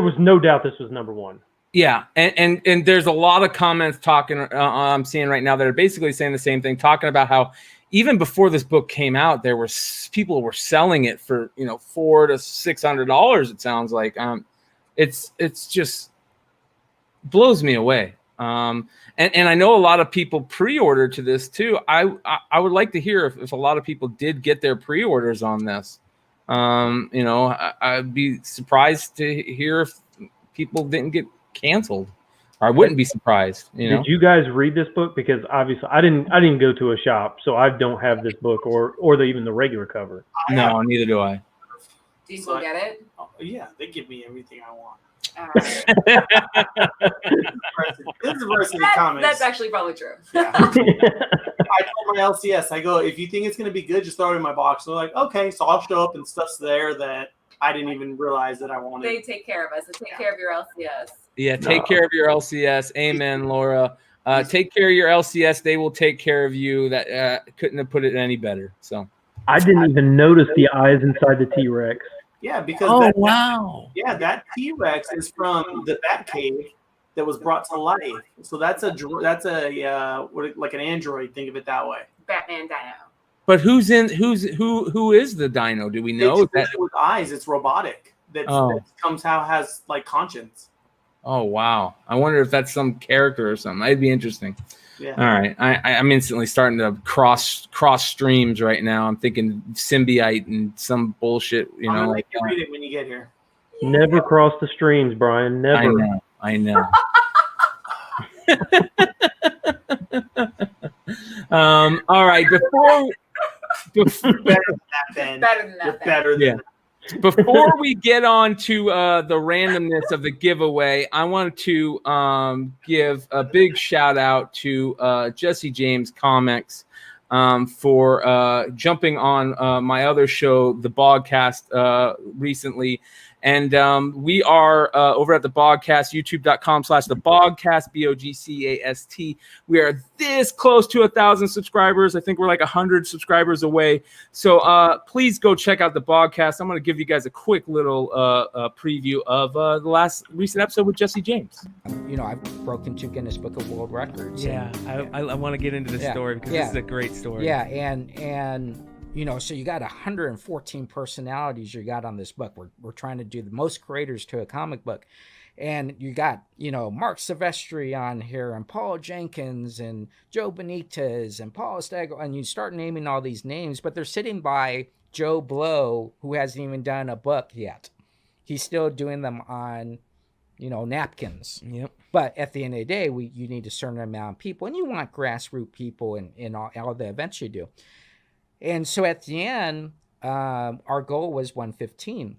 was no doubt this was number one. Yeah, and there's a lot of comments talking I'm seeing right now that are basically saying the same thing, talking about how even before this book came out, there were people were selling it for $400 to $600. It sounds like it's just blows me away. And I know a lot of people pre-ordered to this too. I would like to hear if a lot of people did get their pre-orders on this. I'd be surprised to hear if people didn't get canceled. I wouldn't be surprised. Did you guys read this book? Because obviously I didn't go to a shop, so I don't have this book or even the regular cover. No, neither do I. Do you still get it? Oh, yeah, they give me everything I want. This is Varsity Comics. That's actually probably true. Yeah. I told my LCS, I go, if you think it's going to be good, just throw it in my box. So they're like, okay, so I'll show up and stuff's there that I didn't even realize that I wanted. They take care of us. They take care of your LCS. Yeah, take care of your LCS. Amen, Laura. Take care of your LCS. They will take care of you. That couldn't have put it any better. So I didn't even notice the eyes inside the T-Rex. Yeah, because that T-Rex is from the Batcave that was brought to life. So that's like an android. Think of it that way. Batman Dino. But who is the Dino? Do we know? It's with eyes. It's robotic. That comes out has like conscience. Oh wow! I wonder if that's some character or something. That'd be interesting. Yeah. All right, I'm instantly starting to cross streams right now. I'm thinking symbiote and some bullshit. I'm gonna make you read it when you get here. Never cross the streams, Brian. Never. I know. All right. Better than that. Before we get on to the randomness of the giveaway, I want to give a big shout out to Jesse James Comics for jumping on my other show, the Bogcast, recently. And we are over at the Bogcast, youtube.com/the Bogcast, BOGCAST. We are this close to 1,000 subscribers. I think we're like 100 subscribers away. So please go check out the Bogcast. I'm going to give you guys a quick little preview of the last recent episode with Jesse James. I've broken 2 Guinness Book of World Records. Yeah, I want to get into the story because this is a great story. Yeah, and so you got 114 personalities you got on this book. We're trying to do the most creators to a comic book. And you got, Mark Silvestri on here and Paul Jenkins and Joe Benitez and Paul Stagel. And you start naming all these names, but they're sitting by Joe Blow, who hasn't even done a book yet. He's still doing them on, napkins. Yep. But at the end of the day, you need a certain amount of people, and you want grassroots people in all the events you do. And so at the end, our goal was 115.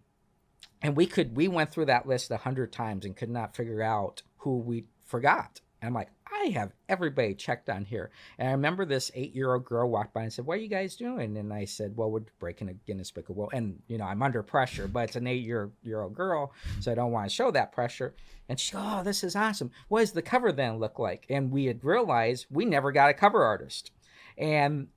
And we went through that list 100 times and could not figure out who we forgot. And I'm like, I have everybody checked on here. And I remember this 8-year-old girl walked by and said, "What are you guys doing?" And I said, "Well, we're breaking a Guinness Book of World." And, I'm under pressure, but it's an 8-year-old girl, so I don't want to show that pressure. And she goes, "Oh, this is awesome. What does the cover then look like?" And we had realized we never got a cover artist. And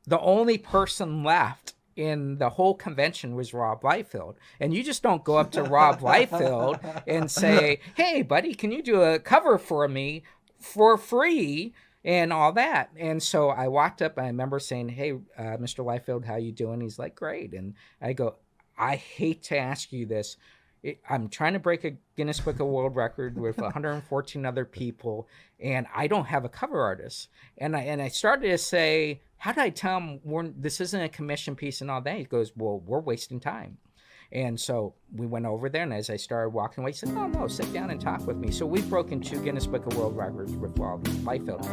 the only person left in the whole convention was Rob Liefeld. And you just don't go up to Rob Liefeld and say, "Hey, buddy, can you do a cover for me for free?" and all that. And so I walked up and I remember saying, "Hey, Mr. Liefeld, how you doing?" He's like, "Great." And I go, "I hate to ask you this. I'm trying to break a Guinness Book of World Record with 114 other people, and I don't have a cover artist." And I started to say, how did I tell him this isn't a commission piece and all that? He goes, "Well, we're wasting time." And so we went over there, and as I started walking away, he said, "No, sit down and talk with me." So we've broken 2 Guinness Book of World Records with Rob Liefeld.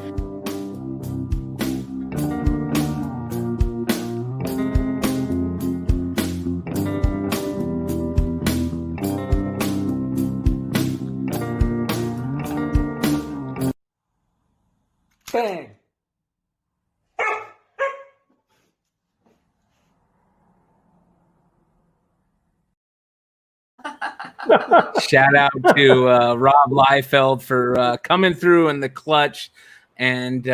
Bang. Shout out to Rob Liefeld for coming through in the clutch. And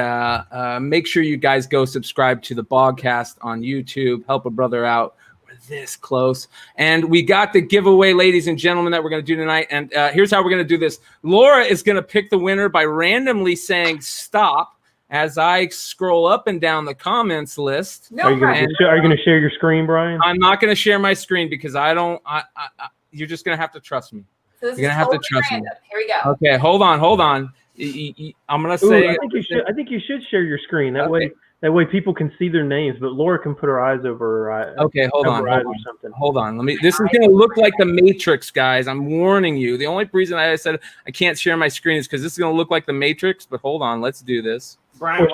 make sure you guys go subscribe to the podcast on YouTube. Help a brother out. We're this close. And we got the giveaway, ladies and gentlemen, that we're going to do tonight. And here's how we're going to do this. Laura is going to pick the winner by randomly saying stop as I scroll up and down the comments list. Are you going to share your screen, Brian? I'm not going to share my screen because you're just going to have to trust me. So this You're going to have to trust me. Here we go. Okay, hold on. I'm going to say. I think you should share your screen. That way people can see their names, but Laura can put her eyes over her eyes. Okay, hold on. This is going to look like the Matrix, guys. I'm warning you. The only reason I said I can't share my screen is because this is going to look like the Matrix, but hold on. Let's do this. Brian,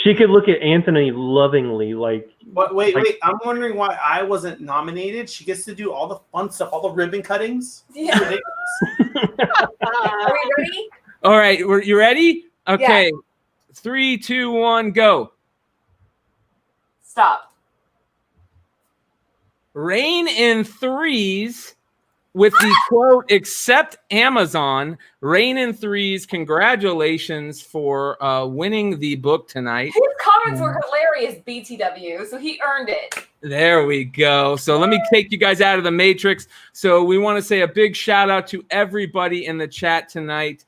she could look at Anthony lovingly, like. But wait. I'm wondering why I wasn't nominated. She gets to do all the fun stuff, all the ribbon cuttings. Yeah. Are we ready? All right, you ready? Okay, Yeah. 3, 2, 1, go. Stop. Rain in threes with the quote, "Except Amazon." Rain in threes. Congratulations for winning the book tonight. His comments were hilarious, BTW, so he earned it. There we go. So let me take you guys out of the Matrix. So we want to say a big shout out to everybody in the chat tonight.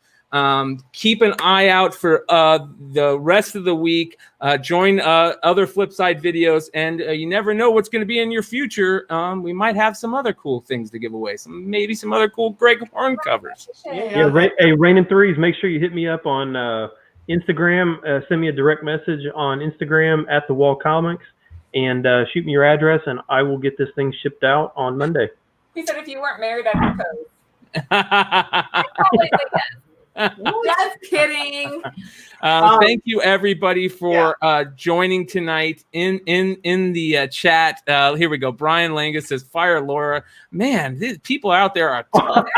Keep an eye out for the rest of the week. Join other Flipside videos, and you never know what's going to be in your future. We might have some other cool things to give away. Maybe some other cool Greg Horn covers. Rain in threes. Make sure you hit me up on Instagram. Send me a direct message on Instagram at The Wall Comics, and shoot me your address, and I will get this thing shipped out on Monday. He said if you weren't married, I'd propose. I'd probably say yes. Just kidding. Thank you everybody for joining tonight in the chat. Here we go. Brian Langus says, "Fire Laura." Man, these people out there are tough.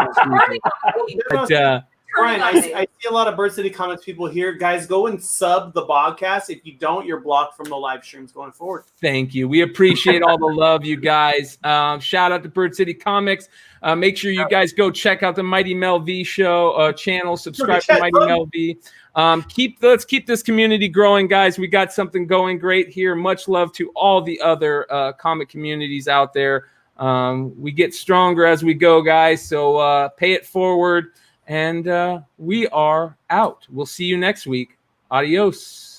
Brian, I see a lot of Bird City Comics people here. Guys, go and sub the podcast. If you don't, you're blocked from the live streams going forward. Thank you. We appreciate all the love, you guys. Shout out to Bird City Comics. Make sure you guys go check out the Mighty Mel V show channel. Subscribe to Mighty Mel V. Let's keep this community growing, guys. We got something going great here. Much love to all the other comic communities out there. We get stronger as we go, guys. So pay it forward. And we are out. We'll see you next week. Adios.